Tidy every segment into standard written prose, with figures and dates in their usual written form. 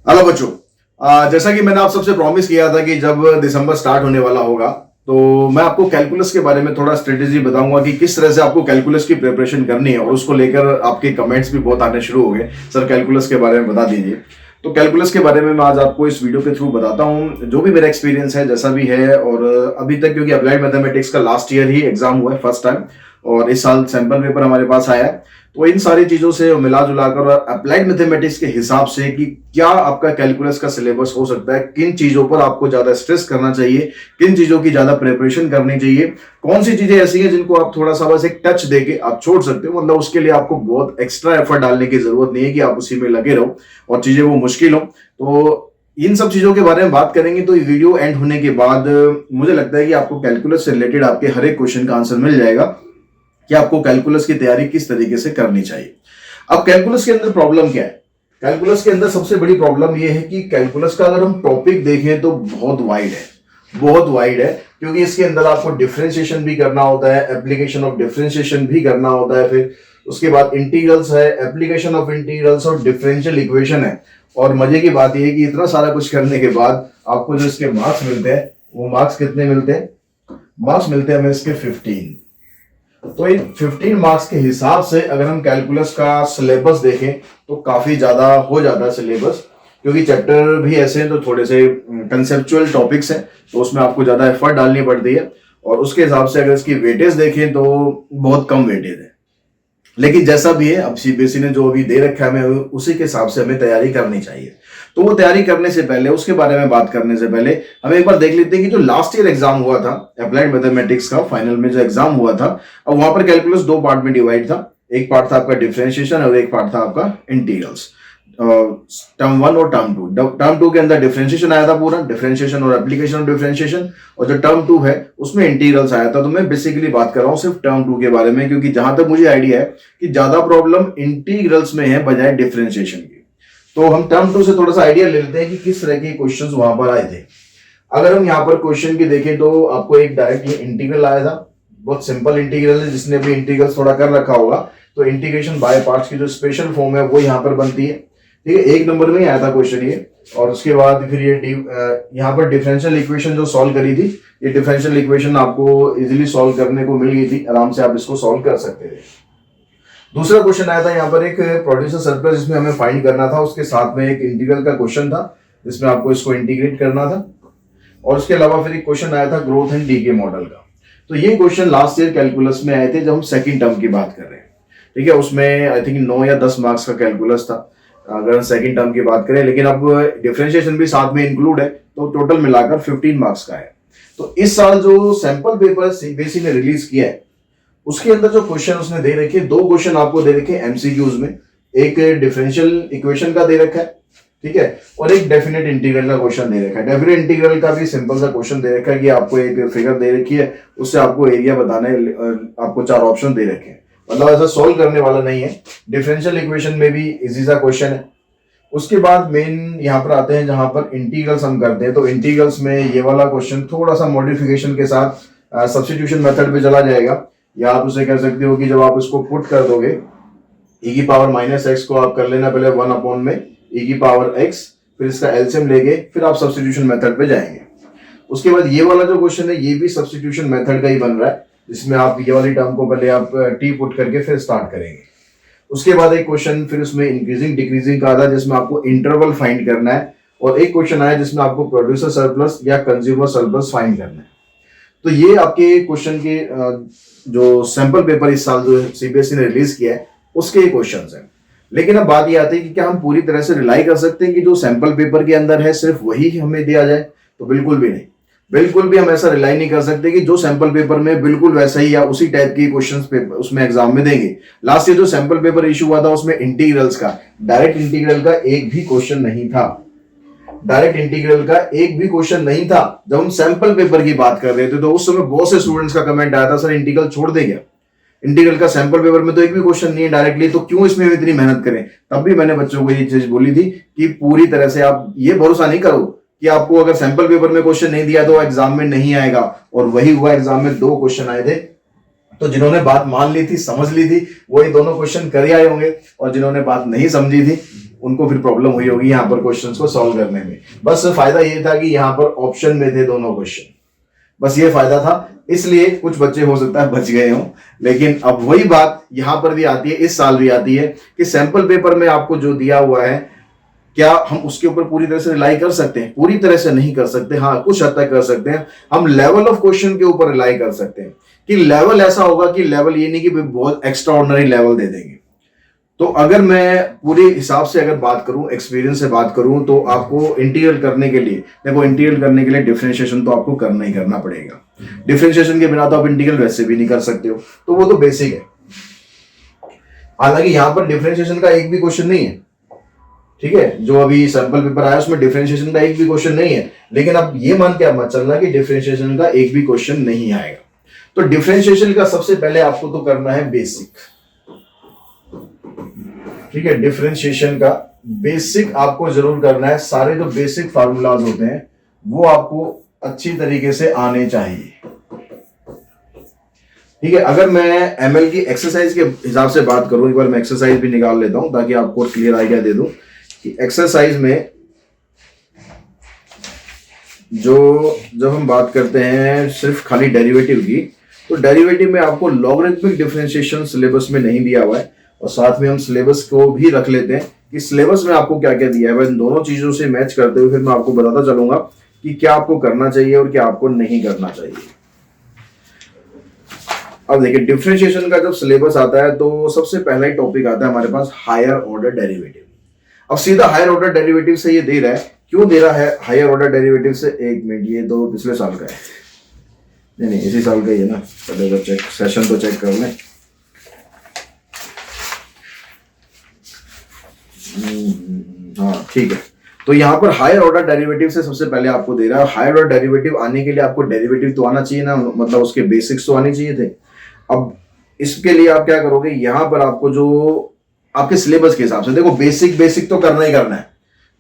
Hello बच्चों। जैसा कि मैंने आप सबसे प्रॉमिस किया था कि जब दिसंबर स्टार्ट होने वाला होगा तो मैं आपको कैलकुलस के बारे में थोड़ा स्ट्रेटेजी बताऊंगा कि किस तरह से आपको कैलकुलस की प्रिपरेशन करनी है। और उसको लेकर आपके कमेंट्स भी बहुत आने शुरू हो गए, सर कैलकुलस के बारे में बता दीजिए। तो कैलकुलस के बारे में मैं आज आपको इस वीडियो के थ्रू बताता हूँ, जो भी मेरा एक्सपीरियंस है जैसा भी है। और अभी तक क्योंकि अप्लाइड मैथमेटिक्स का लास्ट ईयर ही एग्जाम हुआ है फर्स्ट टाइम, और इस साल सैंपल पेपर हमारे पास आया है। तो इन सारी चीजों से मिला जुलाकर अप्लाइड मैथमेटिक्स के हिसाब से कि क्या आपका कैलकुलस का सिलेबस हो सकता है, किन चीजों पर आपको ज्यादा स्ट्रेस करना चाहिए, किन चीजों की ज्यादा प्रिपरेशन करनी चाहिए, कौन सी चीजें ऐसी हैं जिनको आप थोड़ा सा बस एक टच देके आप छोड़ सकते हो। मतलब उसके लिए आपको बहुत एक्स्ट्रा एफर्ट डालने की जरूरत नहीं है कि आप उसी में लगे रहो और चीजें वो मुश्किल हो। तो इन सब चीजों के बारे में बात करेंगे। तो वीडियो एंड होने के बाद मुझे लगता है कि आपको कैलकुलस से रिलेटेड आपके हर एक क्वेश्चन का आंसर मिल जाएगा कि आपको कैलकुलस की तैयारी किस तरीके से करनी चाहिए। अब कैलकुलस के अंदर प्रॉब्लम क्या है? कैलकुलस के अंदर सबसे बड़ी प्रॉब्लम यह है कि कैलकुलस का अगर हम टॉपिक देखें तो बहुत वाइड है, बहुत वाइड है। क्योंकि इसके अंदर आपको डिफरेंशिएशन भी करना होता है, एप्लीकेशन ऑफ डिफरेंशिएशन भी करना होता है, फिर उसके बाद इंटीग्रल्स है, एप्लीकेशन ऑफ इंटीग्रल्स और डिफरेंशियल इक्वेशन है। और मजे की बात यह है कि इतना सारा कुछ करने के बाद आपको जो इसके मार्क्स मिलते हैं, वो मार्क्स कितने मिलते हैं? मार्क्स मिलते हैं हमें इसके 15। तो इन 15 मार्क्स के हिसाब से अगर हम कैलकुलस का सिलेबस देखें तो काफी ज्यादा हो जाता है सिलेबस। क्योंकि चैप्टर भी ऐसे हैं तो थोड़े से कंसेप्चुअल टॉपिक्स हैं, तो उसमें आपको ज्यादा एफर्ट डालनी पड़ती है। और उसके हिसाब से अगर इसकी वेटेज देखें तो बहुत कम वेटेज है। लेकिन जैसा भी है, अब सीबीएसई ने जो अभी दे रखा है हमें उसी के हिसाब से हमें तैयारी करनी चाहिए। तो वो तैयारी करने से पहले, उसके बारे में बात करने से पहले हम एक बार देख लेते हैं कि जो लास्ट ईयर एग्जाम हुआ था अप्लाइड मैथमेटिक्स का, फाइनल में जो एग्जाम हुआ था, अब वहां पर कैलकुलस दो पार्ट में डिवाइड था। एक पार्ट था आपका डिफरेंशिएशन और एक पार्ट था आपका इंटीग्रल्स। टर्म 1 और टर्म 2। टर्म 2 के अंदर डिफरेंशिएशन आया था पूरा, डिफरेंशिएशन और एप्लीकेशन ऑफ डिफरेंशिएशन। और जो टर्म 2 है उसमें इंटीग्रल्स आया था। तो मैं बेसिकली बात कर रहा हूं सिर्फ टर्म 2 के बारे में, क्योंकि जहां तक मुझे आइडिया है कि ज्यादा प्रॉब्लम इंटीग्रल्स में है बजाय डिफरेंशिएशन की। तो हम टर्म 2 से थोड़ा सा आइडिया ले लेते हैं कि किस तरह के क्वेश्चंस वहां पर आए थे। अगर हम यहाँ पर क्वेश्चन की देखें तो आपको एक डायरेक्टली इंटीग्रल आया था, बहुत सिंपल इंटीग्रल है। जिसने भी इंटीग्रल थोड़ा कर रखा होगा तो इंटीग्रेशन बाय पार्ट्स की जो स्पेशल फॉर्म है वो यहाँ पर बनती है। ठीक है, एक नंबर में ही आया था क्वेश्चन ये। और उसके बाद फिर ये यहाँ पर डिफरेंशियल इक्वेशन जो सॉल्व करी थी, ये डिफरेंशियल इक्वेशन आपको इजीली सॉल्व करने को मिल गई थी, आराम से आप इसको सॉल्व कर सकते थे। दूसरा क्वेश्चन आया था यहाँ पर एक प्रोड्यूसर सरप्लस, जिसमें हमें फाइंड करना था। उसके साथ में एक इंटीग्रल का क्वेश्चन था जिसमें आपको इसको इंटीग्रेट करना था। और उसके अलावा फिर एक क्वेश्चन आया था ग्रोथ एंड डीके मॉडल का। तो ये क्वेश्चन लास्ट ईयर कैलकुलस में आए थे जब हम सेकंड टर्म की बात कर रहे हैं। ठीक है, उसमें आई थिंक 9 या 10 मार्क्स का कैलकुलस था अगर हम सेकंड टर्म की बात करें। लेकिन अब डिफरेंशिएशन भी साथ में इंक्लूड है तो टोटल मिलाकर 15 मार्क्स का है। तो इस साल जो सैंपल पेपर सीबीएसई ने रिलीज किया है उसके अंदर जो क्वेश्चन उसने दे रखे, दो क्वेश्चन आपको दे रखे एमसीक्यूज में। एक डिफरेंशियल इक्वेशन का दे रखा है, ठीक है, और एक डेफिनेट इंटीग्रल का क्वेश्चन दे रखा है। डेफिनेट इंटीग्रल का भी सिंपल सा क्वेश्चन दे रखा है कि आपको एक फिगर दे रखी है, उससे आपको एरिया बताना है, आपको 4 ऑप्शन दे रखे हैं। मतलब ऐसा सोल्व करने वाला नहीं है। डिफरेंशियल इक्वेशन में भी इजी सा क्वेश्चन है। उसके बाद मेन यहाँ पर आते हैं जहां पर इंटीग्रल्स हम करते हैं। तो इंटीग्रल्स में ये वाला क्वेश्चन थोड़ा सा मॉडिफिकेशन के साथ सब्स्टिट्यूशन मेथड पे चला जाएगा। या आप उसे कह सकते हो कि जब आप इसको पुट कर दोगे e की पावर माइनस एक्स को आप कर लेना पहले 1 अपॉन में e की पावर x, फिर इसका एलसीएम लेके फिर आप सब्स्टिट्यूशन मेथड पे जाएंगे। उसके बाद ये वाला जो क्वेश्चन है ये भी सब्स्टिट्यूशन मेथड का ही बन रहा है, जिसमें आप ये वाली टर्म को पहले आप t पुट करके फिर स्टार्ट करेंगे। उसके बाद एक क्वेश्चन फिर उसमें इंक्रीजिंग डिक्रीजिंग का आता है जिसमें आपको इंटरवल फाइंड करना है। और एक क्वेश्चन आया जिसमें आपको प्रोड्यूसर सरप्लस या कंज्यूमर सरप्लस फाइंड करना है। तो ये आपके क्वेश्चन के जो सैंपल पेपर इस साल जो सीबीएसई ने रिलीज किया है उसके क्वेश्चंस हैं। लेकिन अब बात ये आती है कि क्या हम पूरी तरह से रिलाई कर सकते हैं कि जो सैंपल पेपर के अंदर है सिर्फ वही हमें दिया जाए? तो बिल्कुल भी नहीं, बिल्कुल भी हम ऐसा रिलाई नहीं कर सकते कि जो सैंपल पेपर में बिल्कुल वैसा ही या उसी टाइप के क्वेश्चंस उसमें एग्जाम में देंगे। लास्ट ईयर जो सैंपल पेपर इशू हुआ था उसमें इंटीग्रल्स का, डायरेक्ट इंटीग्रल का एक भी क्वेश्चन नहीं था। डायरेक्ट इंटीग्रल का एक भी क्वेश्चन नहीं था। जब हम सैंपल पेपर की बात कर रहे थे तो उस समय बहुत से स्टूडेंट्स का कमेंट आया था, सर इंटीग्रल छोड़ दे क्या? इंटीग्रल का सैंपल पेपर में तो एक भी क्वेश्चन नहीं है डायरेक्टली, तो क्यों इसमें इतनी मेहनत करें? तब भी मैंने बच्चों को ये चीज बोली थी कि पूरी तरह से आप ये भरोसा नहीं करो कि आपको अगर सैंपल पेपर में क्वेश्चन नहीं दिया तो एग्जाम में नहीं आएगा। और वही हुआ, एग्जाम में 2 क्वेश्चन आए थे। तो जिन्होंने बात मान ली थी, समझ ली थी, वही दोनों क्वेश्चन कर आए होंगे, और जिन्होंने बात नहीं समझी थी उनको फिर प्रॉब्लम हुई होगी यहाँ पर क्वेश्चंस को सॉल्व करने में। बस फायदा ये था कि यहाँ पर ऑप्शन में थे दोनों क्वेश्चन, बस ये फायदा था, इसलिए कुछ बच्चे हो सकता है बच गए हों। लेकिन अब वही बात यहाँ पर भी आती है, इस साल भी आती है कि सैंपल पेपर में आपको जो दिया हुआ है, क्या हम उसके ऊपर पूरी तरह से रिलाई कर सकते हैं? पूरी तरह से नहीं कर सकते, हाँ कुछ हद तक कर सकते हैं। हम लेवल ऑफ क्वेश्चन के ऊपर रिलाई कर सकते हैं कि लेवल ऐसा होगा कि लेवल ये नहीं कि बहुत एक्स्ट्रा ऑर्डिनरी लेवल दे देंगे। तो अगर मैं पूरे हिसाब से अगर बात करूं, एक्सपीरियंस से बात करूं, तो आपको इंटीग्रल करने के लिए, देखो इंटीग्रल करने के लिए डिफरेंशिएशन तो आपको करना ही करना पड़ेगा। डिफरेंशिएशन के बिना तो आप इंटीग्रल वैसे भी नहीं कर सकते हो, तो वो तो बेसिक है। हालांकि यहां पर डिफरेंशिएशन का एक भी क्वेश्चन नहीं है, ठीक है, जो अभी सैंपल पेपर आया उसमें डिफरेंशिएशन का एक भी क्वेश्चन नहीं है। लेकिन अब ये मान के मत चलना कि डिफरेंशिएशन का एक भी क्वेश्चन नहीं आएगा। तो डिफरेंशिएशन का सबसे पहले आपको तो करना है बेसिक, ठीक है, डिफरेंशिएशन का बेसिक आपको जरूर करना है। सारे जो बेसिक फार्मूलाज होते हैं वो आपको अच्छी तरीके से आने चाहिए, ठीक है। अगर मैं एमएल की एक्सरसाइज के हिसाब से बात करूं, एक बार मैं एक्सरसाइज भी निकाल लेता हूं ताकि आपको क्लियर आइडिया दे दूं कि एक्सरसाइज में जब हम बात करते हैं सिर्फ खाली डेरिवेटिव की, तो डेरिवेटिव में आपको लॉगरिथमिक डिफरेंशिएशन सिलेबस में नहीं दिया हुआ है, और साथ में हम सिलेबस को भी रख लेते हैं कि सिलेबस में आपको क्या क्या दिया है। इन दोनों चीजों से मैच करते हुए फिर मैं आपको बताता चलूंगा कि क्या आपको करना चाहिए और क्या आपको नहीं करना चाहिए। अब देखिए, डिफरेंशिएशन का जब सिलेबस आता है तो सबसे पहला ही टॉपिक आता है हमारे पास हायर ऑर्डर डेरिवेटिव। अब सीधा हायर ऑर्डर डेरिवेटिव से ये दे रहा है, क्यों दे रहा है हायर ऑर्डर डेरिवेटिव से? एक मिनट, ये तो पिछले साल का है, नहीं इसी साल का ही है ना, पहले तो चेक सेशन तो चेक कर लें। हाँ ठीक है, तो यहाँ पर हायर ऑर्डर डेरिवेटिव से सबसे पहले आपको दे रहा है। हायर ऑर्डर डेरिवेटिव आने के लिए आपको डेरिवेटिव तो आना चाहिए ना, मतलब उसके बेसिक्स तो आने चाहिए थे। अब इसके लिए आप क्या करोगे, यहाँ पर आपको जो आपके सिलेबस के हिसाब से, देखो बेसिक तो करना ही करना है,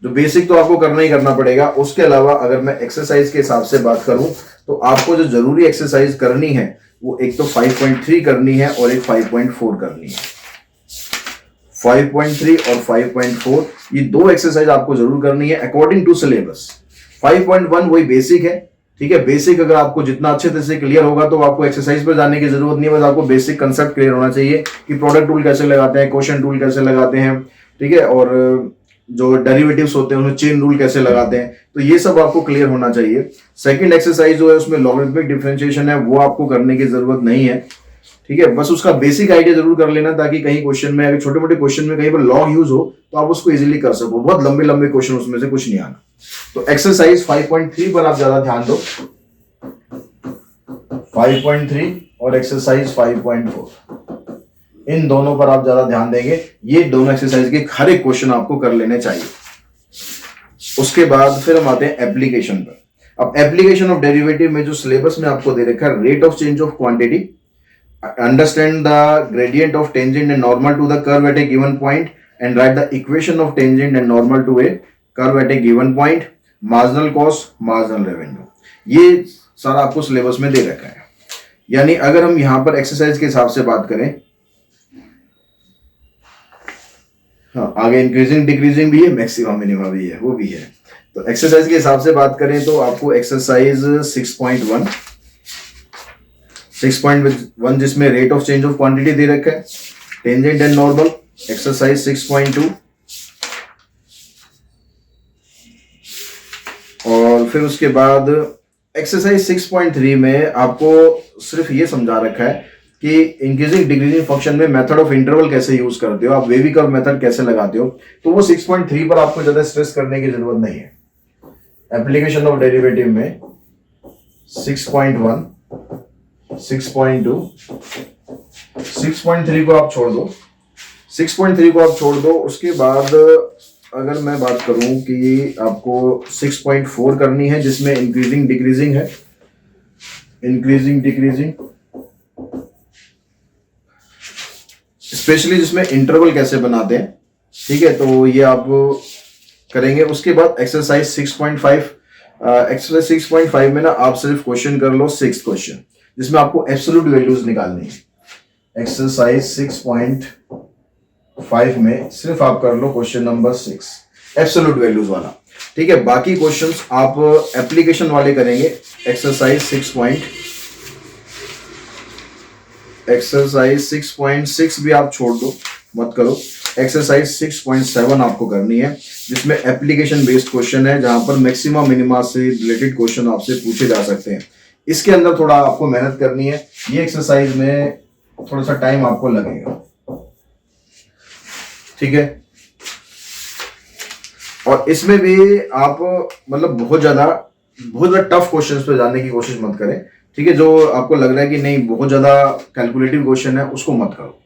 जो बेसिक तो आपको करना ही करना पड़ेगा। उसके अलावा अगर मैं एक्सरसाइज के हिसाब से बात करूं तो आपको जो जरूरी एक्सरसाइज करनी है वो एक तो 5.3 करनी है और एक 5.4 करनी है। 5.3 और 5.4 ये दो एक्सरसाइज आपको जरूर करनी है अकॉर्डिंग टू सिलेबस। 5.1 वही बेसिक है, ठीक है। बेसिक अगर आपको जितना अच्छे तरह से क्लियर होगा तो आपको एक्सरसाइज पर जाने की जरूरत नहीं है, बस आपको बेसिक कंसेप्ट क्लियर होना चाहिए कि प्रोडक्ट टूल कैसे लगाते हैं, क्वोशिएंट टूल कैसे लगाते हैं, ठीक है, और जो डेरिवेटिव्स होते हैं उसमें चेन रूल कैसे लगाते हैं, तो ये सब आपको क्लियर होना चाहिए। सेकंड एक्सरसाइज जो है उसमें लॉगरिथमिक डिफरेंशिएशन है, वो आपको करने की जरूरत नहीं है, ठीक है। बस उसका बेसिक आइडिया जरूर कर लेना ताकि कहीं क्वेश्चन में, अगर छोटे मोटे क्वेश्चन में कहीं पर लॉग यूज हो तो आप उसको इजीली कर सको। बहुत लंबे लंबे क्वेश्चन उसमें से कुछ नहीं आना। तो एक्सरसाइज 5.3 पर आप ज्यादा ध्यान दो, 5.3 और एक्सरसाइज 5.4, इन दोनों पर आप ज्यादा ध्यान देंगे। ये दोनों एक्सरसाइज के हर एक क्वेश्चन आपको कर लेने चाहिए। उसके बाद फिर हम आते हैं एप्लीकेशन पर। अब एप्लीकेशन ऑफ डेरिवेटिव में जो सिलेबस में आपको दे रखा है, rate of change of quantity, understand the gradient of tangent and normal to the curve at a given point and write the equation of tangent and normal to a curve at a given point, marginal cost, marginal revenue, ये सारा आपको syllabus में दे रखा है। यानी अगर हम यहां पर एक्सरसाइज के हिसाब से बात करें, हाँ आगे इंक्रीजिंग डिक्रीजिंग भी है, मैक्सिमम मिनिमम भी है, वो भी है। तो एक्सरसाइज के हिसाब से बात करें तो आपको एक्सरसाइज 6.1 जिसमें rate of change of quantity दे रखा है, टेंजेंट एंड नॉर्मल, एक्सरसाइज 6.2, और फिर उसके बाद एक्सरसाइज 6.3 में आपको सिर्फ ये समझा रखा है कि इंक्रीजिंग डिक्रीजिंग फंक्शन में मेथड ऑफ इंटरवल कैसे यूज करते हो, आप वेवी कर्व मेथड कैसे लगाते हो, तो वो 6.3 पर आपको ज्यादा स्ट्रेस करने की जरूरत नहीं है। एप्लीकेशन ऑफ डेरिवेटिव में 6.1, 6.2, 6.3 को आप छोड़ दो, 6.3 को आप छोड़ दो। उसके बाद अगर मैं बात करूं कि आपको 6.4 करनी है जिसमें इंक्रीजिंग डिक्रीजिंग है, इंक्रीजिंग डिक्रीजिंग, स्पेशली जिसमें इंटरवल कैसे बनाते हैं, ठीक है, तो ये आप करेंगे। उसके बाद एक्सरसाइज 6.5, एक्सरसाइज 6.5 में ना आप सिर्फ क्वेश्चन कर लो 6th क्वेश्चन जिसमें आपको एब्सोल्यूट वैल्यूज निकालनी है। एक्सरसाइज 6.5 5 में सिर्फ आप कर लो क्वेश्चन नंबर 6 एब्सोल्यूट वैल्यूज वाला। ठीक है, बाकी क्वेश्चंस आप एप्लीकेशन वाले करेंगे। एक्सरसाइज 6.6 भी आप छोड़ दो, मत करो। एक्सरसाइज 6.7 आपको करनी है, जिसमें एप्लीकेशन बेस्ड क्वेश्चन है, जहां पर मैक्सिमा मिनिमा से रिलेटेड क्वेश्चन आपसे पूछे जा सकते हैं। इसके अंदर थोड़ा आपको मेहनत करनी है। ये एक्सरसाइज में थोड़ा सा टाइम आपको लगेगा, ठीक है। और इसमें भी आप मतलब बहुत ज्यादा टफ क्वेश्चंस पे जाने की कोशिश मत करें, ठीक है। जो आपको लग रहा है कि नहीं बहुत ज्यादा कैलकुलेटिव क्वेश्चन है, उसको मत करो।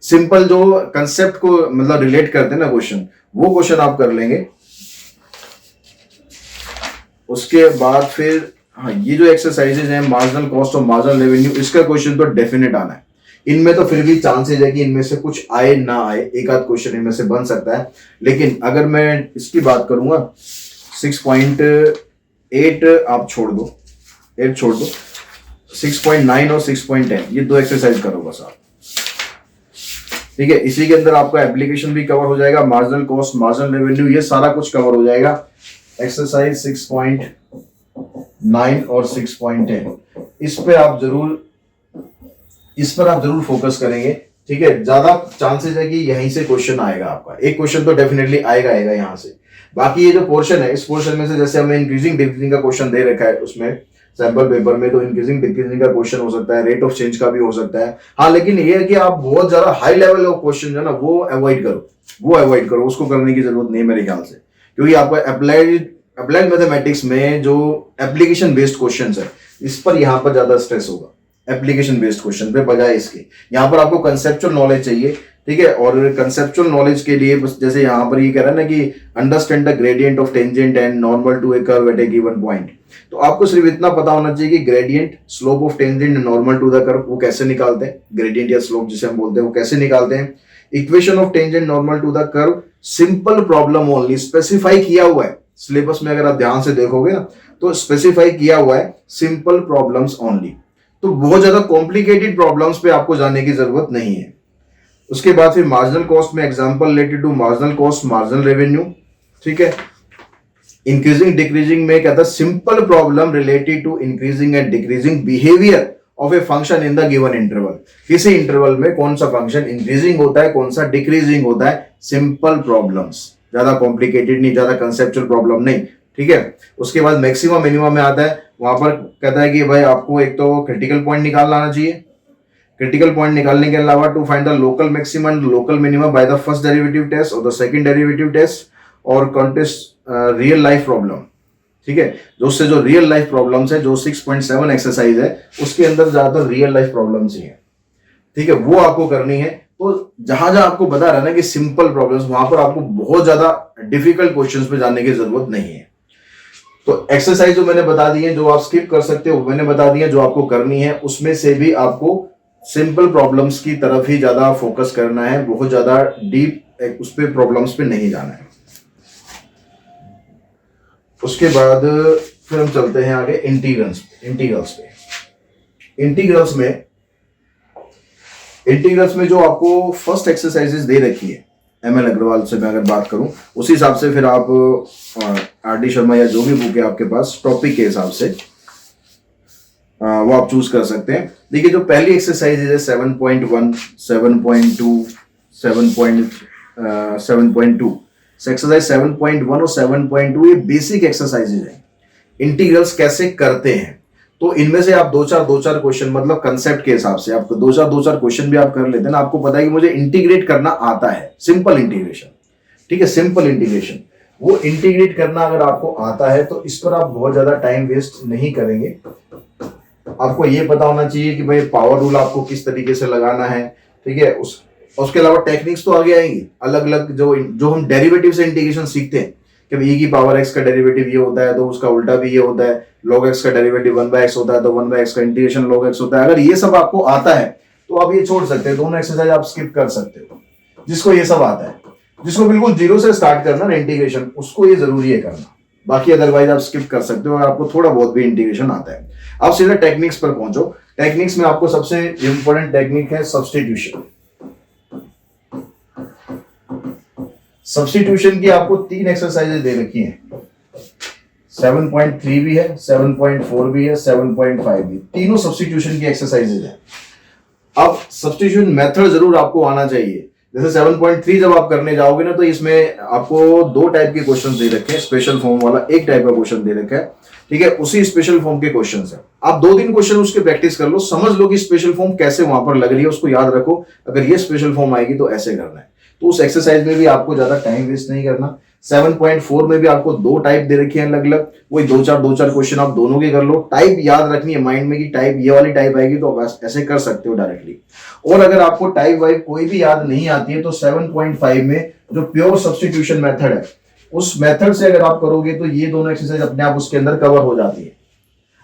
सिंपल जो कंसेप्ट को मतलब रिलेट करते हैं ना क्वेश्चन, वो क्वेश्चन आप कर लेंगे। उसके बाद फिर हाँ, ये जो एक्सरसाइजेज हैं मार्जिनल कॉस्ट और मार्जिनल रेवेन्यू, इसका क्वेश्चन तो डेफिनेट आना है। इनमें तो फिर भी चांसेस है कि इनमें से कुछ आए ना आए, एक आध क्वेश्चन इनमें से बन सकता है। लेकिन अगर मैं इसकी बात करूंगा 6.8 आप छोड़ दो, 8 छोड़ दो, 6.9 और 6.10 ये दो एक्सरसाइज करो बस आप, ठीक है। इसी के अंदर आपका एप्लीकेशन भी कवर हो जाएगा, मार्जिनल कॉस्ट, मार्जिनल रेवेन्यू, ये सारा कुछ कवर हो जाएगा। एक्सरसाइज 6.9 और 6.10 इस पर आप जरूर फोकस करेंगे, ठीक है। ज्यादा चांसेस है कि यहीं से क्वेश्चन आएगा आपका, एक क्वेश्चन तो डेफिनेटली आएगा यहाँ से। बाकी ये जो पोर्शन है, इस पोर्शन में से जैसे हमें इंक्रीजिंग डिक्रीजिंग का क्वेश्चन दे रखा है उसमें सैंपल पेपर में, तो इंक्रीजिंग डिक्रीजिंग का क्वेश्चन हो सकता है, रेट ऑफ चेंज का भी हो सकता है। हाँ, लेकिन ये है कि आप बहुत ज्यादा हाई लेवल ऑफ क्वेश्चन जो है ना वो अवॉइड करो, उसको करने की जरूरत नहीं मेरे ख्याल से, क्योंकि आपका अप्लाइड मैथमेटिक्स में जो एप्लीकेशन बेस्ड क्वेश्चन है, इस पर यहाँ पर ज्यादा स्ट्रेस होगा, एप्लीकेशन बेस्ड क्वेश्चन पे बजाय इसके। यहाँ पर आपको कंसेप्चुअल नॉलेज चाहिए, ठीक है। और कंसेप्चुअल नॉलेज के लिए बस जैसे यहाँ पर ये कह रहा है ना कि understand the gradient of tangent and normal to a curve at a given point, तो आपको सिर्फ इतना पता होना चाहिए कि gradient, slope of tangent, normal to the curve वो कैसे निकालते हैं, ग्रेडियंट या स्लोप जिसे हम बोलते हैं वो कैसे निकालते हैं। Equation of tangent normal to the curve, simple problem only, specify किया हुआ है सिलेबस में, अगर आप ध्यान से देखोगे ना तो स्पेसिफाई किया हुआ है सिंपल प्रॉब्लम्स ओनली, तो बहुत ज्यादा कॉम्प्लिकेटेड प्रॉब्लम्स पे आपको जाने की जरूरत नहीं है। उसके बाद फिर मार्जिनल कॉस्ट में example related to marginal cost, marginal revenue, ठीक है। इंक्रीजिंग डिक्रीजिंग में कहता है simple problem related to increasing and decreasing behaviour of a function in the given interval, किसी इंटरवल में कौन सा फंक्शन इंक्रीजिंग होता है, कौन सा डिक्रीजिंग होता है, सिंपल प्रॉब्लम्स, ज्यादा कॉम्प्लिकेटेड नहीं, ज्यादा कंसेप्चुअल प्रॉब्लम नहीं, ठीक है। उसके बाद मैक्सिमम मिनिमम में आता है, वहां पर कहता है कि भाई आपको एक तो क्रिटिकल पॉइंट निकालना आना चाहिए, क्रिटिकल पॉइंट निकालने के अलावा to find the local maximum and local minimum by the first derivative test और द सेकंड डेरिवेटिव टेस्ट और कॉन्टेस्ट रियल लाइफ प्रॉब्लम, ठीक है। जो रियल लाइफ प्रॉब्लम्स है, जो 6.7 एक्सरसाइज है उसके अंदर ज्यादातर रियल लाइफ प्रॉब्लम्स ही है, ठीक है, वो आपको करनी है। तो जहां आपको बता रहा है ना कि सिंपल प्रॉब्लम्स, वहां पर आपको बहुत ज्यादा डिफिकल्ट क्वेश्चंस पे जाने की जरूरत नहीं है। तो एक्सरसाइज जो मैंने बता दी है, जो आप स्किप कर सकते हो मैंने बता दी है, जो आपको करनी है उसमें से भी आपको सिंपल प्रॉब्लम्स की तरफ ही ज्यादा फोकस करना है, बहुत ज्यादा डीप उस पे प्रॉब्लम्स पे नहीं जाना है। उसके बाद फिर हम चलते हैं आगे इंटीग्रल्स पे। इंटीग्रल्स में जो आपको फर्स्ट एक्सरसाइजेस दे रखी है एमएल अग्रवाल से मैं अगर बात करूं, उसी हिसाब से फिर आप आर.डी. शर्मा या जो भी बुक है आपके पास टॉपिक के हिसाब से वो आप चूज कर सकते हैं। देखिए जो पहली एक्सरसाइज है 7.1, 7.2, 7.2, एक्सरसाइज 7.1 और 7.2 ये बेसिक एक्सरसाइजेज हैं, इंटीग्रल्स कैसे करते हैं। तो इनमें से आप दो चार क्वेश्चन मतलब कंसेप्ट के हिसाब से आपको दो चार क्वेश्चन भी आप कर लेते हैं ना, आपको पता है कि मुझे इंटीग्रेट करना आता है, सिंपल इंटीग्रेशन, ठीक है, सिंपल इंटीग्रेशन, वो इंटीग्रेट करना अगर आपको आता है तो इस पर आप बहुत ज्यादा टाइम वेस्ट नहीं करेंगे। आपको ये पता होना चाहिए कि भाई पावर रूल आपको किस तरीके से लगाना है, ठीक है। उसके अलावा टेक्निक्स तो आगे आएंगी, अलग अलग जो हम डेरिवेटिव से इंटीग्रेशन सीखते हैं कि e की पावर x का डेरिवेटिव ये होता है तो उसका उल्टा भी ये होता है, log x का डेरिवेटिव 1/x होता है तो 1/x का इंटीग्रेशन log x होता है। अगर ये सब आपको आता है तो आप ये छोड़ सकते हैं, दोनों एक्सरसाइज आप स्किप कर सकते हो। जिसको ये सब आता है, जिसको बिल्कुल जीरो से स्टार्ट करना ना इंटीग्रेशन, उसको ये जरूरी है करना, बाकी अदरवाइज आप स्किप कर सकते हो अगर आपको थोड़ा बहुत भी इंटीग्रेशन आता है। आप सीधा टेक्निक्स पर पहुंचो। टेक्निक्स में आपको सबसे इंपॉर्टेंट टेक्निक है सब्स्टिट्यूशन। सब्स्टिट्यूशन की आपको 3 एक्सरसाइजेज दे रखी हैं, 7.3 भी है, 7.4 भी है, 7.5 भी, तीनों सब्स्टिट्यूशन की एक्सरसाइजेज है। अब सब्स्टिट्यूशन मेथड जरूर आपको आना चाहिए। जैसे 7.3 जब आप करने जाओगे ना, तो इसमें आपको 2 टाइप के क्वेश्चन दे रखे हैं, स्पेशल फॉर्म वाला 1 टाइप का क्वेश्चन दे रखा है, ठीक है, उसी स्पेशल फॉर्म के क्वेश्चन है। आप 2-3 क्वेश्चन उसके प्रैक्टिस कर लो, समझ लो कि स्पेशल फॉर्म कैसे वहां पर लग रही है, उसको याद रखो, अगर ये स्पेशल फॉर्म आएगी तो ऐसे करना है। तो उस एक्सरसाइज में भी आपको ज्यादा टाइम वेस्ट नहीं करना। 7.4 में भी आपको 2 टाइप दे रखी है अलग अलग, वही 2-4 क्वेश्चन आप दोनों के कर लो। टाइप याद रखनी है माइंड में कि टाइप ये वाली टाइप आएगी तो आप ऐसे कर सकते हो डायरेक्टली। और अगर आपको टाइप वाइप कोई भी याद नहीं आती है तो 7.5 में जो प्योर सब्स्टिट्यूशन मेथड है, उस मेथड से अगर आप करोगे तो ये दोनों एक्सरसाइज अपने आप उसके अंदर कवर हो जाती है।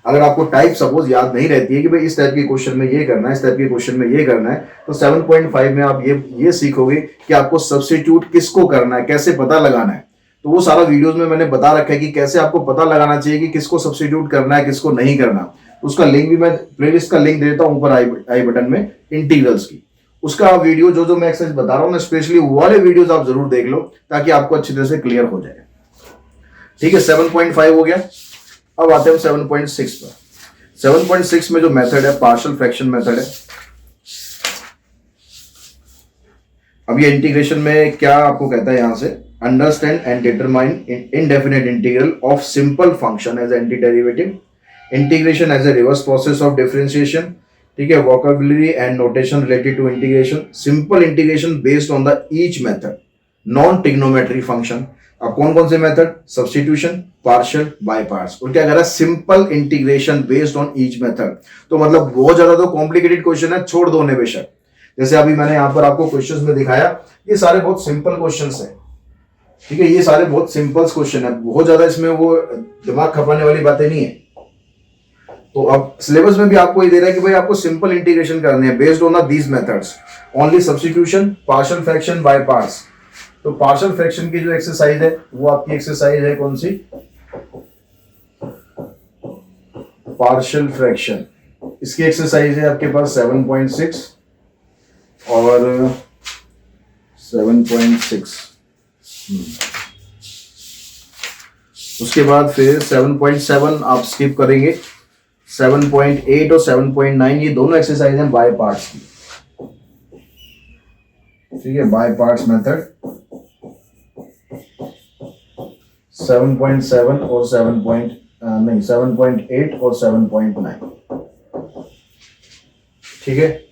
अगर आपको टाइप सपोज याद नहीं रहती है कि भाई इस टाइप के क्वेश्चन में ये करना है, इस टाइप के क्वेश्चन में ये करना है, तो 7.5 में आप ये सीखोगे कि आपको सब्स्टिट्यूट किसको करना है, कैसे पता लगाना है। तो वो सारा वीडियोस में मैंने बता रखा है कि कैसे आपको पता लगाना चाहिए कि किसको सब्स्टिट्यूट करना है, किसको नहीं करना। उसका लिंक भी मैं प्लेलिस्ट का लिंक दे देता हूं ऊपर आई बटन में, इंटीग्रल्स की। उसका वीडियो जो मैं एक्सरसाइज बता रहा हूं ना, स्पेशली वो वाले वीडियोस आप जरूर देख लो ताकि आपको अच्छी तरह से क्लियर हो जाए। ठीक है, 7.5 हो गया। अब आते हैं 7.6 पर। 7.6 में जो मेथड है पार्शियल फ्रैक्शन मेथड है। अब ये इंटीग्रेशन में क्या आपको कहता है, यहां से understand and determine indefinite integral of simple function as anti derivative, integration as a reverse process of differentiation, ठीक है, vocabulary and notation related to integration, simple integration based on the each method, non trigonometry function. अब कौन कौन से method, substitution, partial, by parts, और क्या कह रहा है, simple integration based on each method. तो मतलब बहुत ज्यादा तो कॉम्प्लिकेटेड क्वेश्चन है, छोड़ दो उन्हें बेशक। जैसे अभी मैंने यहां पर आपको क्वेश्चंस में दिखाया, ये सारे बहुत सिंपल क्वेश्चंस हैं, ठीक है, ये सारे बहुत सिंपल क्वेश्चन है, बहुत ज्यादा इसमें वो दिमाग खपाने वाली बातें नहीं है। तो अब सिलेबस में भी आपको ये दे रहा है कि भाई आपको सिंपल इंटीग्रेशन करने हैं based on these methods, only substitution, partial fraction, by parts. तो पार्शियल फ्रैक्शन की जो एक्सरसाइज है वो आपकी एक्सरसाइज है कौन सी, पार्शियल फ्रैक्शन। इसकी एक्सरसाइज है आपके पास 7.6 और 7.6। उसके बाद फिर 7.7 आप स्किप करेंगे, 7.8 और 7.9 ये दोनों एक्सरसाइज हैं बाय पार्ट्स की, ठीक है, बाय पार्ट्स मेथड। 7.7 और 7.8 और 7.9, ठीक है।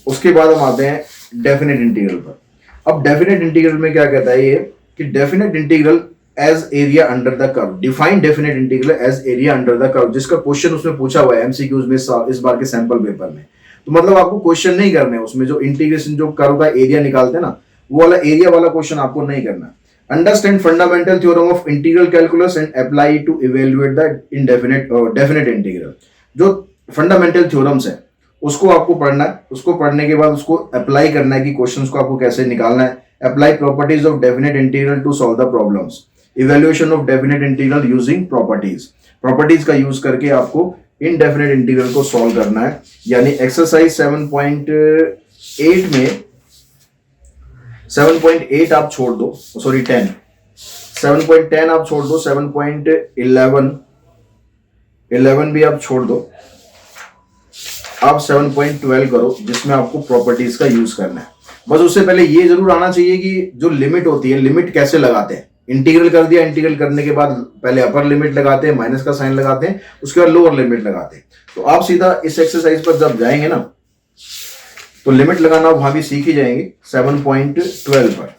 उसके बाद हम आते हैं डेफिनेट इंटीग्रल पर। अब डेफिनेट इंटीग्रल में क्या कहता है ये कि definite integral as area under the curve, define definite integral as area under the curve, जिसका क्वेश्चन उसमें पूछा हुआ है एमसीक्यूज में इस बार के सैंपल पेपर में। तो मतलब आपको क्वेश्चन नहीं करने, उसमें जो इंटीग्रेशन जो कर्व का एरिया निकालते हैं ना, वो वाला एरिया वाला क्वेश्चन आपको नहीं करना। Understand fundamental theorem of integral calculus and apply to evaluate the indefinite definite integral. जो फंडामेंटल थ्योरम्स है उसको आपको पढ़ना है, उसको पढ़ने के बाद उसको अप्लाई करना है कि क्वेश्चंस को आपको कैसे निकालना है। Apply properties of definite integral to solve the problems, evaluation of definite integral using properties, properties का यूज करके आपको इनडेफिनेट इंटीग्रल को सॉल्व करना है। यानी एक्सरसाइज 7.8 में 7.8 आप छोड़ दो, सॉरी 10, 7.10 आप छोड़ दो, 7.11 भी आप छोड़ दो, आप 7.12 करो जिसमें आपको प्रॉपर्टीज का यूज करना है। बस उससे पहले ये जरूर आना चाहिए कि जो लिमिट होती है, लिमिट कैसे लगाते हैं। इंटीग्रल कर दिया, इंटीग्रल करने के बाद पहले अपर लिमिट लगाते हैं, माइनस का साइन लगाते हैं, उसके बाद लोअर लिमिट लगाते हैं। तो आप सीधा इस एक्सरसाइज पर जब जाएंगे ना तो लिमिट लगाना वहां भी सीख ही जाएंगे 7.12 पर।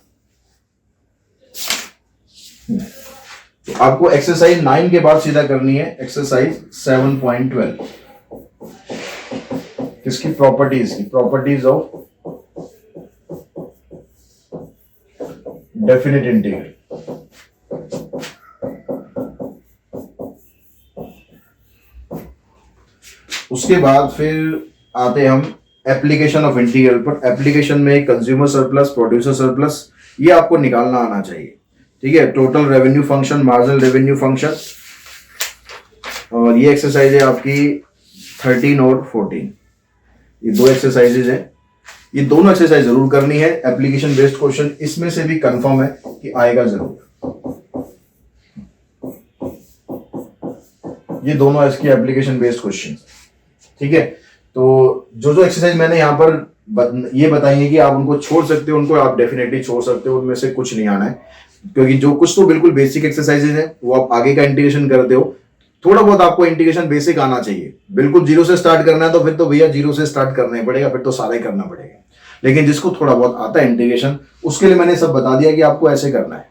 तो आपको एक्सरसाइज 9 के बाद सीधा करनी है एक्सरसाइज 7.12, किसकी, प्रॉपर्टीज की, प्रॉपर्टीज ऑफ डेफिनेट इंटीग्रल। उसके बाद फिर आते हैं हम एप्लीकेशन ऑफ इंटीग्रल पर। एप्लीकेशन में कंज्यूमर सरप्लस, प्रोड्यूसर सरप्लस, ये आपको निकालना आना चाहिए, ठीक है। Total revenue function, marginal revenue function, और ये एक्सरसाइज है आपकी 13 और 14, ये 2 एक्सरसाइजेज हैं। ये दोनों एक्सरसाइज जरूर करनी है। एप्लीकेशन बेस्ड क्वेश्चन इसमें से भी कंफर्म है कि आएगा जरूर। ये दोनों इसकी एप्लीकेशन बेस्ड क्वेश्चन, ठीक है। तो जो जो एक्सरसाइज मैंने यहाँ पर ये बताई है कि आप उनको छोड़ सकते हो, उनको आप डेफिनेटली छोड़ सकते हो, उनमें से कुछ नहीं आना है, क्योंकि जो कुछ तो बिल्कुल बेसिक एक्सरसाइजेज है वो आप आगे का इंटीग्रेशन करते हो। थोड़ा बहुत आपको इंटीग्रेशन बेसिक आना चाहिए। बिल्कुल जीरो से स्टार्ट करना है तो फिर तो भैया जीरो से स्टार्ट करना ही पड़ेगा, फिर तो सारा ही करना पड़ेगा। लेकिन जिसको थोड़ा बहुत आता है इंटीग्रेशन, उसके लिए मैंने सब बता दिया कि आपको ऐसे करना है,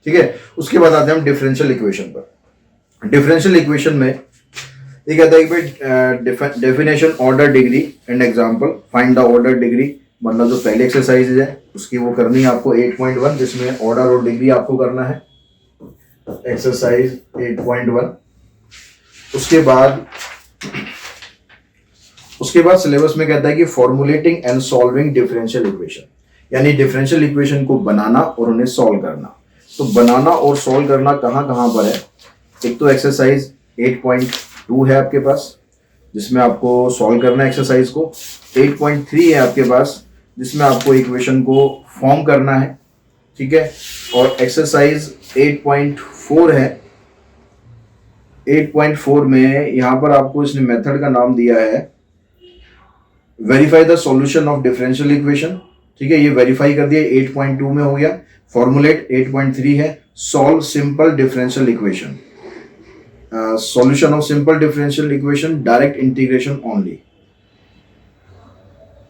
ठीक है। उसके बाद आते हैं हम डिफरेंशियल इक्वेशन पर। डिफरेंशियल इक्वेशन में ये कहता है कि definition order degree and example, find the order degree, मतलब जो पहली एक्सरसाइज है उसकी वो करनी है आपको 8.1, जिसमें ऑर्डर और डिग्री आपको करना है, एक्सरसाइज 8.1। उसके बाद सिलेबस में कहता है कि formulating and solving differential equation, यानी डिफरेंशियल इक्वेशन को बनाना और उन्हें सॉल्व करना। तो बनाना और सॉल्व करना कहाँ कहाँ पर है? एक तो एक्सरसाइज 8.2 है आपके पास, जिसमें आपको सॉल्व करना है एक्सरसाइज को। 8.3 है आपके पास, जिसमें आपको इक्वेशन को फॉर्म करना है, ठीक है। और एक्सरसाइज 8.4 है। 8.4 में यहाँ पर आपको इसने मेथड का नाम दिया है verify the solution of differential equation, ठीक है। ये वेरीफाई कर दिया, 8.2 में हो गया। फॉर्मुलेट 8.3 है, solve simple differential equation, solution of simple differential equation, direct integration only.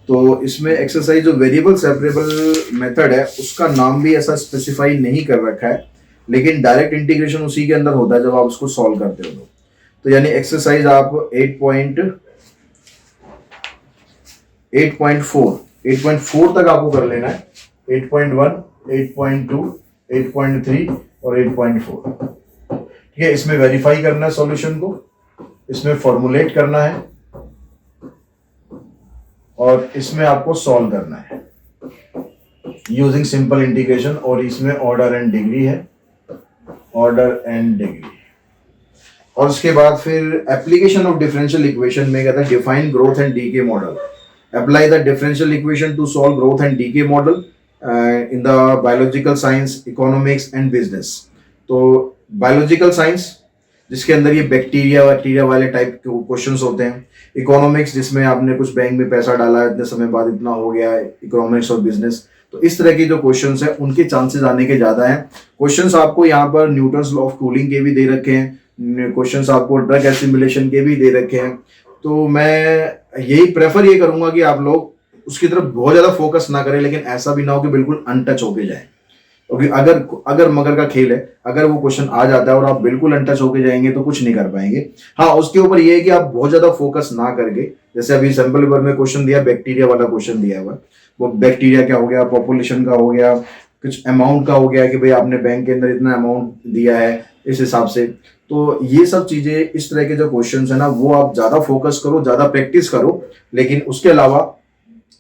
तो इसमें एक्सरसाइज जो वेरिएबल सेपरेबल मेथड है उसका नाम भी ऐसा स्पेसिफाई नहीं कर रखा है, लेकिन डायरेक्ट इंटीग्रेशन उसी के अंदर होता है जब आप उसको सॉल्व करते हो। तो यानी एक्सरसाइज आप 8.4 तक आपको कर लेना है। 8.1, 8.2, 8.3 और 8.4, ठीक है। इसमें वेरीफाई करना है सॉल्यूशन को, इसमें फॉर्मुलेट करना है और इसमें आपको सॉल्व करना है यूजिंग सिंपल इंटीग्रेशन। और इसमें ऑर्डर एंड डिग्री है, ऑर्डर एंड डिग्री। और उसके बाद फिर एप्लीकेशन ऑफ डिफरेंशियल इक्वेशन में कहता है define growth and decay model, apply the differential equation to solve growth and decay model in the biological science, economics and business. तो biological science जिसके अंदर ये बैक्टीरिया वाले टाइप के क्वेश्चंस होते हैं। इकोनॉमिक्स जिसमें आपने कुछ बैंक में पैसा डाला, इतने समय बाद इतना हो गया, इकोनॉमिक्स और बिजनेस। तो इस तरह के जो क्वेश्चंस हैं उनके चांसेस आने के ज्यादा हैं। क्वेश्चंस आपको यहाँ पर न्यूटन्स लॉ ऑफ कूलिंग के भी दे रखे हैं, क्वेश्चंस आपको ड्रग एसिमिलेशन के भी दे रखे हैं। तो मैं यही प्रेफर ये करूंगा कि आप लोग उसकी तरफ बहुत ज्यादा फोकस ना करें, लेकिन ऐसा भी ना हो कि बिल्कुल अनटच होके जाए, क्योंकि अगर मगर का खेल है, अगर वो क्वेश्चन आ जाता है और आप बिल्कुल अनटच होके जाएंगे तो कुछ नहीं कर पाएंगे। हाँ, उसके ऊपर ये है कि आप बहुत ज्यादा फोकस ना करके, जैसे अभी सैंपल पेपर में क्वेश्चन दिया, बैक्टीरिया वाला क्वेश्चन दिया हुआ, वो बैक्टीरिया क्या हो गया, पॉपुलेशन का हो गया, कुछ अमाउंट का हो गया कि भाई आपने बैंक के अंदर इतना अमाउंट दिया है इस हिसाब से। तो ये सब चीजें, इस तरह के जो क्वेश्चन है ना, वो आप ज्यादा फोकस करो, ज्यादा प्रैक्टिस करो। लेकिन उसके अलावा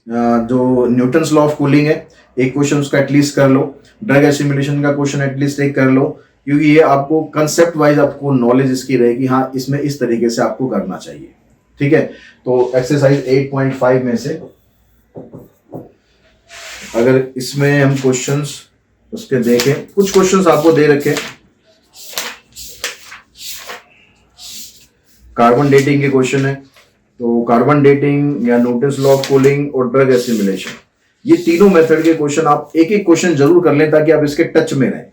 जो न्यूटन्स लॉ ऑफ कूलिंग है, एक क्वेश्चन उसका एटलीस्ट कर लो, ड्रग एसिमिलेशन का क्वेश्चन एटलीस्ट एक कर लो, क्योंकि ये आपको कंसेप्ट वाइज आपको नॉलेज इसकी रहेगी, हाँ इसमें इस तरीके से आपको करना चाहिए, ठीक है। तो एक्सरसाइज 8.5 में से अगर इसमें हम क्वेश्चंस उसके देखें, कुछ क्वेश्चंस आपको दे रखे, कार्बन डेटिंग के क्वेश्चन है। तो कार्बन डेटिंग या न्यूटन्स लॉ ऑफ कूलिंग और ड्रग एसिमिलेशन, ये तीनों मेथड के क्वेश्चन आप एक एक क्वेश्चन जरूर कर लें ताकि आप इसके टच में रहें,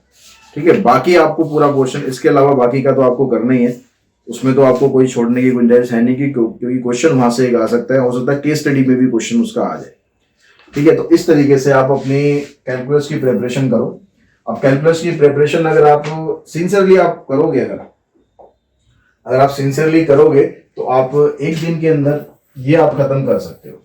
ठीक है। बाकी आपको पूरा क्वेश्चन, इसके अलावा बाकी का तो आपको करना ही है, उसमें तो आपको कोई छोड़ने की गुंजाइश है नहीं, क्योंकि क्वेश्चन वहां से आ सकता है, हो सकता है केस स्टडी में भी क्वेश्चन उसका आ जाए, ठीक है। तो इस तरीके से आप अपनी कैलकुलस की प्रिपरेशन करो। अब कैलकुलस की प्रिपरेशन अगर आप सिंसियरली आप करोगे, अगर आप सिंसियरली करोगे तो आप एक दिन के अंदर ये आप खत्म कर सकते हो।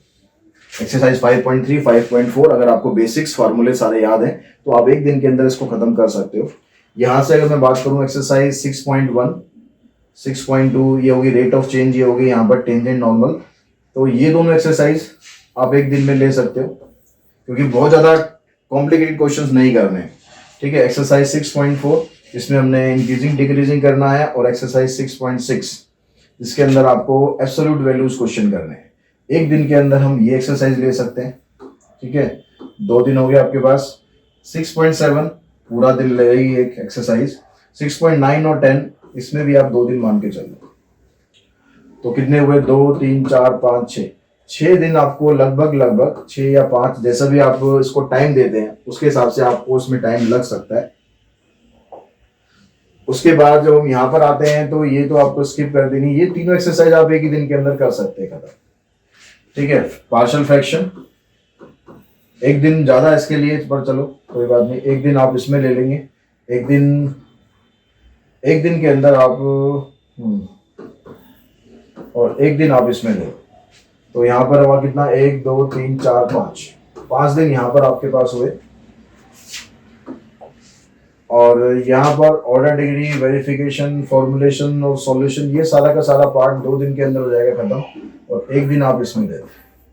एक्सरसाइज 5.3, 5.4 अगर आपको बेसिक्स फार्मूले सारे याद हैं तो आप एक दिन के अंदर इसको खत्म कर सकते हो। यहां से अगर मैं बात करूं एक्सरसाइज 6.1, 6.2 ये होगी रेट ऑफ चेंज, ये होगी यहाँ पर टेंजेंट नॉर्मल। तो ये दोनों एक्सरसाइज आप एक दिन में ले सकते हो, क्योंकि बहुत ज्यादा कॉम्प्लिकेटेड क्वेश्चंस नहीं करने, ठीक है। एक्सरसाइज 6.4 इसमें हमने इंक्रीजिंग डिक्रीजिंग करना है, और एक्सरसाइज 6.6 जिसके अंदर आपको एब्सोल्यूट वैल्यूज क्वेश्चन करने हैं। एक दिन के अंदर हम ये एक्सरसाइज ले सकते हैं, ठीक है, 2 दिन हो गए आपके पास। 6.7 पूरा दिन लगेगी एक एक्सरसाइज। 6.9 और 10 इसमें भी आप 2 दिन मान के चलो, तो कितने हुए, 2 3 4 5 6, 6 दिन आपको लगभग 6 या 5 जैसा भी आप इसको टाइम देते हैं उसके हिसाब से आपको उसमें टाइम लग सकता है। उसके बाद जब हम यहाँ पर आते हैं तो ये तो आपको स्किप कर देनी, ये तीनों एक्सरसाइज आप एक ही दिन के अंदर कर सकते हैं खत्म, ठीक है। पार्शियल फ्रैक्शन एक दिन ज्यादा इसके लिए, पर चलो कोई बात नहीं, एक दिन आप इसमें ले लेंगे, एक दिन के अंदर आप और एक दिन आप इसमें ले, तो यहाँ पर हुआ कितना, 1 2 3 4 5 दिन यहाँ पर आपके पास हुए। और यहाँ पर ऑर्डर डिग्री, वेरिफिकेशन, फॉर्मुलेशन और सॉल्यूशन, ये सारा का सारा पार्ट 2 दिन के अंदर हो जाएगा खत्म, और एक दिन आप इसमें दे,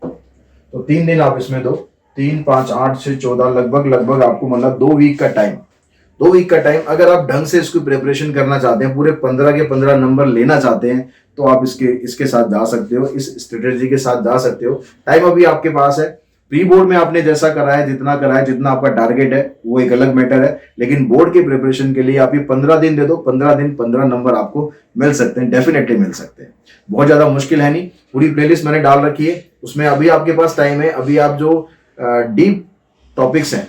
तो 3 दिन आप इसमें दो। 3 5 8 6 14 लगभग आपको मतलब 2 वीक का टाइम, 2 वीक का टाइम। अगर आप ढंग से इसकी प्रिपरेशन करना चाहते हैं, पूरे 15 के 15 नंबर लेना चाहते हैं, तो आप इसके साथ जा सकते हो, इस स्ट्रेटेजी के साथ जा सकते हो। टाइम अभी आपके पास है। प्री बोर्ड में आपने जैसा करा है, जितना आपका टारगेट है वो एक अलग मैटर है, लेकिन बोर्ड के प्रिपरेशन के लिए आप ये 15 दिन दे दो, 15 दिन 15 नंबर आपको मिल सकते हैं, डेफिनेटली मिल सकते हैं। बहुत ज्यादा मुश्किल है नहीं, पूरी प्लेलिस्ट मैंने डाल रखी है, उसमें अभी आपके पास टाइम है। अभी आप जो डीप टॉपिक्स हैं,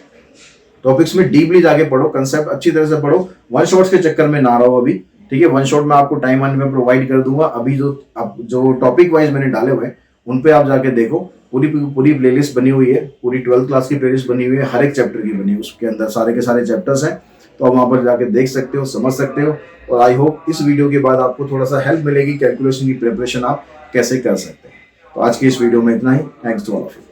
टॉपिक्स में डीपली जाके पढ़ो, कंसेप्ट अच्छी तरह से पढ़ो, वन शॉट्स के चक्कर में ना रहो अभी, ठीक है। वन शॉट में आपको टाइम में प्रोवाइड कर दूंगा। अभी जो टॉपिक वाइज मैंने डाले हुए हैं उन पे आप जाके देखो, पूरी प्लेलिस्ट बनी हुई है, पूरी 12th क्लास की प्लेलिस्ट बनी हुई है, हर एक चैप्टर की बनी है, उसके अंदर सारे के सारे चैप्टर्स हैं, तो आप वहां पर जाके देख सकते हो, समझ सकते हो। और आई होप इस वीडियो के बाद आपको थोड़ा सा हेल्प मिलेगी, कैलकुलेशन की प्रिपरेशन आप कैसे कर सकते हैं। तो आज की इस वीडियो में इतना ही। Thanks to all of you.